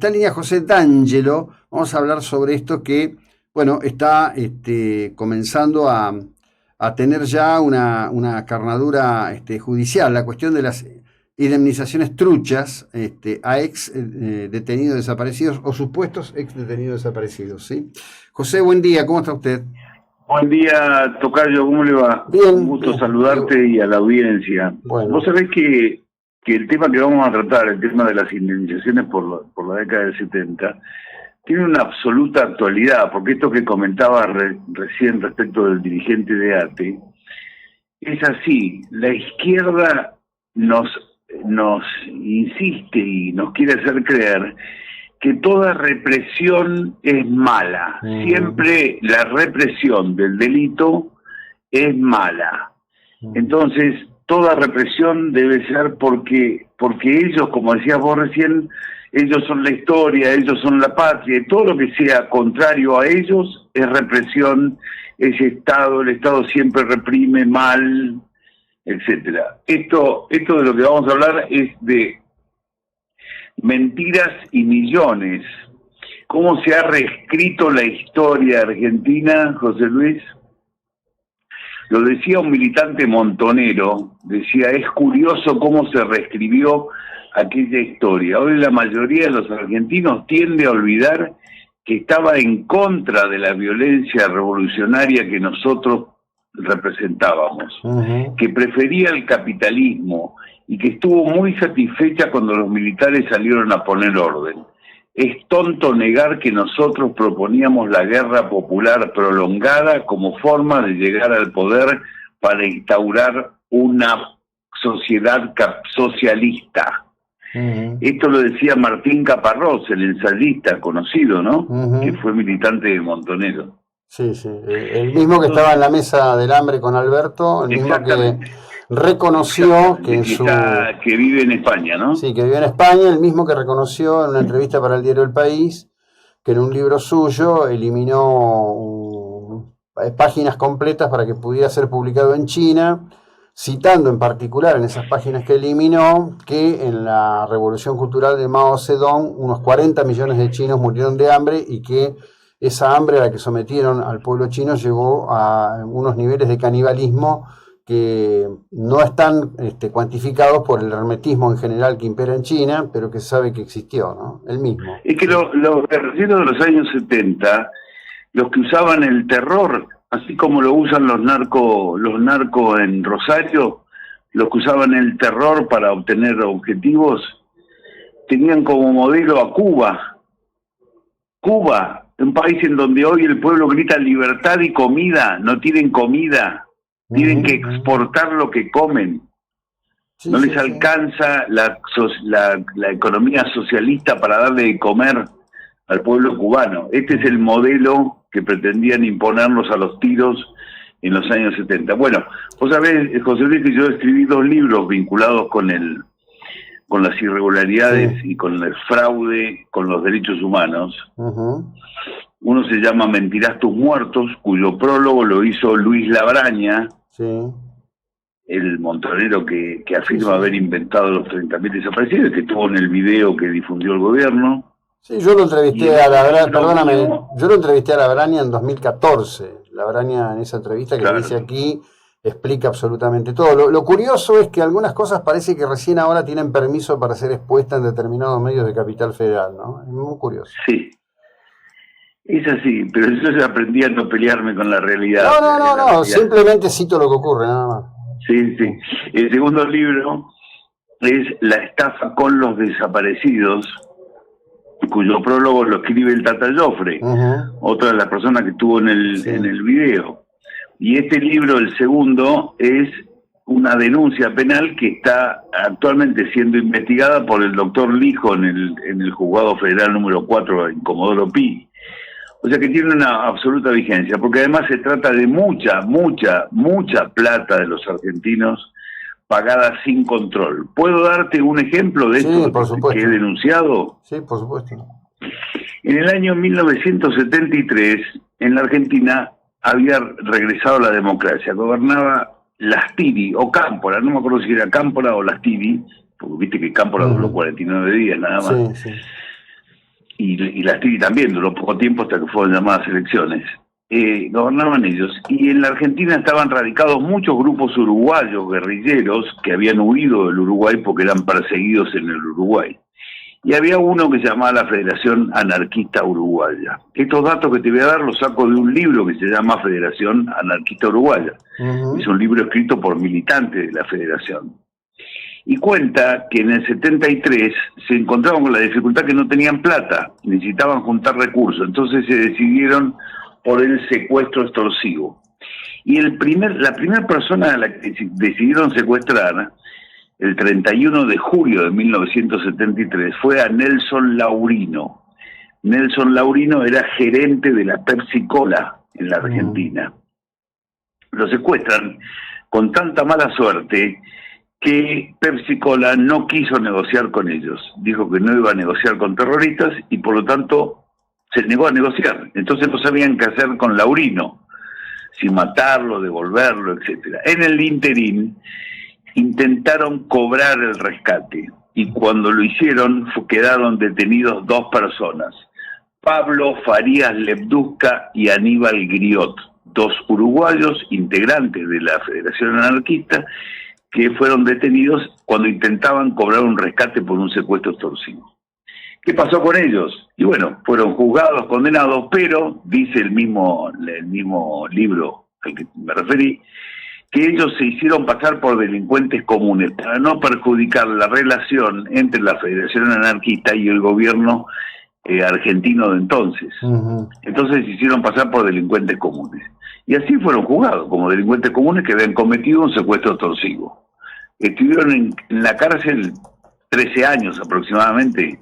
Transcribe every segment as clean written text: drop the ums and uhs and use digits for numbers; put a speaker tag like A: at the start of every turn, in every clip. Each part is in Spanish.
A: está en línea José D'Angelo. Vamos a hablar sobre esto que, bueno, está comenzando a tener ya una carnadura judicial, la cuestión de las indemnizaciones truchas a ex detenidos desaparecidos o supuestos ex detenidos desaparecidos, ¿sí? José, buen día, ¿cómo está usted?
B: Buen día, tocayo, ¿cómo le va?
A: Bien,
B: Un gusto
A: bien.
B: saludarte y a la audiencia.
A: Bueno.
B: Vos sabés que el tema que vamos a tratar, el tema de las indemnizaciones por la década del 70, tiene una absoluta actualidad, porque esto que comentaba recién respecto del dirigente de ATE, es así, la izquierda nos insiste y nos quiere hacer creer que toda represión es mala. Siempre la represión del delito es mala. Entonces, toda represión debe ser porque ellos, como decías vos recién, ellos son la historia, ellos son la patria, y todo lo que sea contrario a ellos es represión, es Estado, el Estado siempre reprime mal, etcétera. Esto de lo que vamos a hablar es de mentiras y millones. ¿Cómo se ha reescrito la historia argentina, José Luis? Lo decía un militante montonero, decía, es curioso cómo se reescribió aquella historia. Hoy la mayoría de los argentinos tiende a olvidar que estaba en contra de la violencia revolucionaria que nosotros representábamos, que prefería el capitalismo y que estuvo muy satisfecha cuando los militares salieron a poner orden. Es tonto negar que nosotros proponíamos la guerra popular prolongada como forma de llegar al poder para instaurar una sociedad socialista. Esto lo decía Martín Caparrós, el ensayista conocido, ¿no? Que fue militante de Montonero.
A: Sí, sí. El mismo que estaba en la mesa del hambre con Alberto, el mismo que reconoció que en su...
B: que vive en España, ¿no?
A: Sí, que vive en España, el mismo que reconoció en una entrevista para el diario El País que en un libro suyo eliminó páginas completas para que pudiera ser publicado en China, citando en particular en esas páginas que eliminó que en la Revolución Cultural de Mao Zedong unos 40 millones de chinos murieron de hambre y que esa hambre a la que sometieron al pueblo chino llevó a unos niveles de canibalismo que no están cuantificados por el hermetismo en general que impera en China, pero que se sabe que existió, ¿no? El mismo.
B: Es que los guerrilleros de los años 70, los que usaban el terror, así como lo usan los narcos en Rosario, los que usaban el terror para obtener objetivos, tenían como modelo a Cuba. Cuba, un país en donde hoy el pueblo grita libertad y comida, no tienen comida, tienen que exportar lo que comen. No les alcanza la economía socialista para darle de comer al pueblo cubano. Este es el modelo que pretendían imponernos a los tiros en los años 70. Bueno, vos sabés, José Luis, que yo escribí 2 libros vinculados con las irregularidades y con el fraude con los derechos humanos. Uno se llama Mentirás tus muertos, cuyo prólogo lo hizo Luis Labraña, el montonero que afirma haber inventado los 30.000 desaparecidos, que estuvo en el video que difundió el gobierno.
A: Sí, yo lo entrevisté a Labraña en 2014. Labraña en esa entrevista que dice aquí explica absolutamente todo. Lo curioso es que algunas cosas parece que recién ahora tienen permiso para ser expuestas en determinados medios de Capital Federal, ¿no? Es muy curioso.
B: Sí. Es así, pero yo ya aprendí a no pelearme con la realidad.
A: No, simplemente cito lo que ocurre, nada más.
B: Sí. El segundo libro es La estafa con los desaparecidos, cuyo prólogo lo escribe el Tata Joffre, otra de las personas que estuvo en el video. Y este libro, el segundo, es una denuncia penal que está actualmente siendo investigada por el doctor Lijo en el Juzgado Federal número 4 en Comodoro Pi. O sea que tiene una absoluta vigencia, porque además se trata de mucha plata de los argentinos pagada sin control. ¿Puedo darte un ejemplo de esto que he denunciado?
A: Sí, por supuesto.
B: En el año 1973, en la Argentina había regresado la democracia, gobernaba Lastiri o Cámpora, no me acuerdo si era Cámpora o Lastiri, porque viste que Cámpora duró 49 días nada más.
A: Sí.
B: la también duró poco tiempo hasta que fueron llamadas elecciones. Gobernaban ellos, y en la Argentina estaban radicados muchos grupos uruguayos, guerrilleros, que habían huido del Uruguay porque eran perseguidos en el Uruguay. Y había uno que se llamaba la Federación Anarquista Uruguaya. Estos datos que te voy a dar los saco de un libro que se llama Federación Anarquista Uruguaya. Uh-huh. Es un libro escrito por militantes de la Federación. Y cuenta que en el 73 se encontraban con la dificultad que no tenían plata, necesitaban juntar recursos, entonces se decidieron por el secuestro extorsivo. Y la primera persona a la que decidieron secuestrar, el 31 de julio de 1973, fue a Nelson Laurino. Nelson Laurino era gerente de la Pepsi Cola en la Argentina. Lo secuestran con tanta mala suerte que Pepsi Cola no quiso negociar con ellos. Dijo que no iba a negociar con terroristas y por lo tanto se negó a negociar. Entonces no sabían qué hacer con Laurino, si matarlo, devolverlo, etcétera. En el interín intentaron cobrar el rescate y cuando lo hicieron quedaron detenidos 2 personas, Pablo Farías Lebdusca y Aníbal Griot, 2 uruguayos integrantes de la Federación Anarquista que fueron detenidos cuando intentaban cobrar un rescate por un secuestro extorsivo. ¿Qué pasó con ellos? Y bueno, fueron juzgados, condenados, pero dice el mismo libro al que me referí, que ellos se hicieron pasar por delincuentes comunes para no perjudicar la relación entre la Federación Anarquista y el gobierno argentino de entonces. Uh-huh. Entonces se hicieron pasar por delincuentes comunes. Y así fueron juzgados como delincuentes comunes que habían cometido un secuestro extorsivo. Estuvieron en la cárcel 13 años aproximadamente.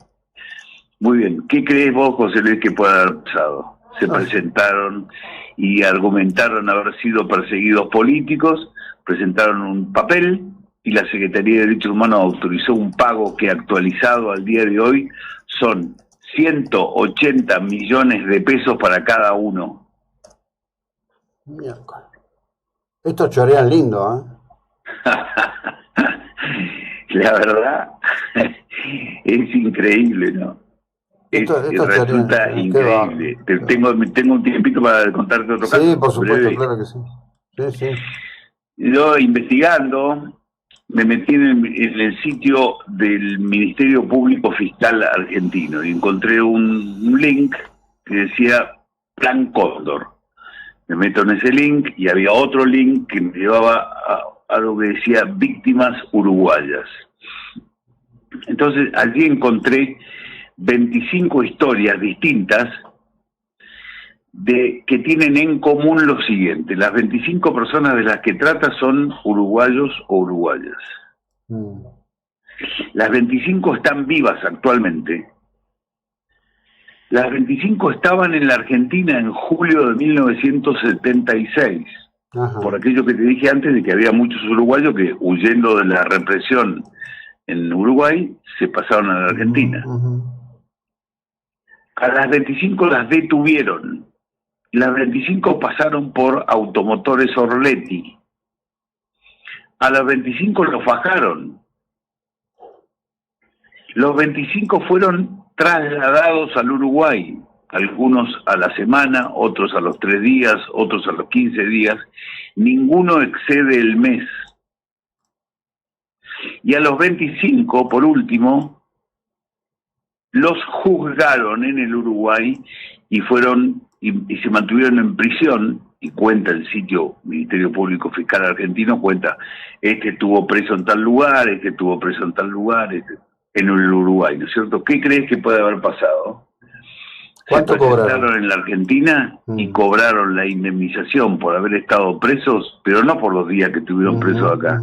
B: Muy bien. ¿Qué crees vos, José Luis, que puede haber pasado? Se presentaron y argumentaron haber sido perseguidos políticos, presentaron un papel y la Secretaría de Derechos Humanos autorizó un pago que actualizado al día de hoy son 180 millones de pesos para cada uno.
A: Estos chorean lindo,
B: La verdad, es increíble, ¿no? Resulta increíble. Tengo un tiempito para contarte otro caso.
A: Sí, por supuesto, breve. Claro que sí. Sí.
B: Yo investigando, me metí en el sitio del Ministerio Público Fiscal argentino y encontré un link que decía Plan Cóndor. Me meto en ese link y había otro link que me llevaba a algo que decía víctimas uruguayas. Entonces allí encontré 25 historias distintas que tienen en común lo siguiente. Las 25 personas de las que trata son uruguayos o uruguayas. Las 25 están vivas actualmente. Las 25 estaban en la Argentina en julio de 1976. Ajá. Por aquello que te dije antes de que había muchos uruguayos que huyendo de la represión en Uruguay se pasaron a la Argentina. A las 25 las detuvieron. Las 25 pasaron por Automotores Orletti. A las 25 los fajaron. Los 25 fueron trasladados al Uruguay. Algunos a la semana, otros a los 3 días, otros a los 15 días. Ninguno excede el mes. Y a los 25, por último, los juzgaron en el Uruguay y fueron y se mantuvieron en prisión, y cuenta el sitio Ministerio Público Fiscal Argentino, cuenta, este estuvo preso en tal lugar, este estuvo preso en tal lugar, en el Uruguay, ¿no es cierto? ¿Qué crees que puede haber pasado?
A: ¿Cuánto cobraron
B: en la Argentina y cobraron la indemnización por haber estado presos, pero no por los días que estuvieron presos acá,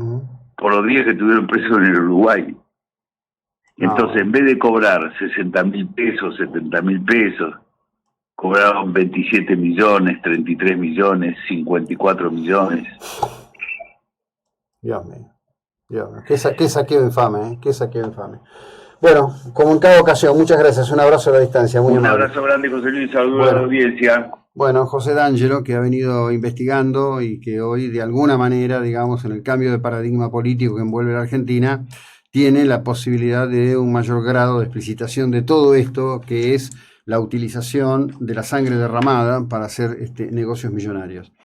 B: por los días que estuvieron presos en el Uruguay. Entonces, en vez de cobrar 60.000 pesos, 70.000 pesos, cobraron 27 millones, 33 millones, 54 millones.
A: Dios mío. Qué saqueo infame, qué saqueo infame. Bueno, como en cada ocasión, muchas gracias. Un abrazo a la distancia. Un
B: abrazo grande, José Luis. Saludos a la audiencia.
A: Bueno, José D'Angelo, que ha venido investigando y que hoy, de alguna manera, digamos, en el cambio de paradigma político que envuelve la Argentina, tiene la posibilidad de un mayor grado de explicitación de todo esto, que es la utilización de la sangre derramada para hacer negocios millonarios.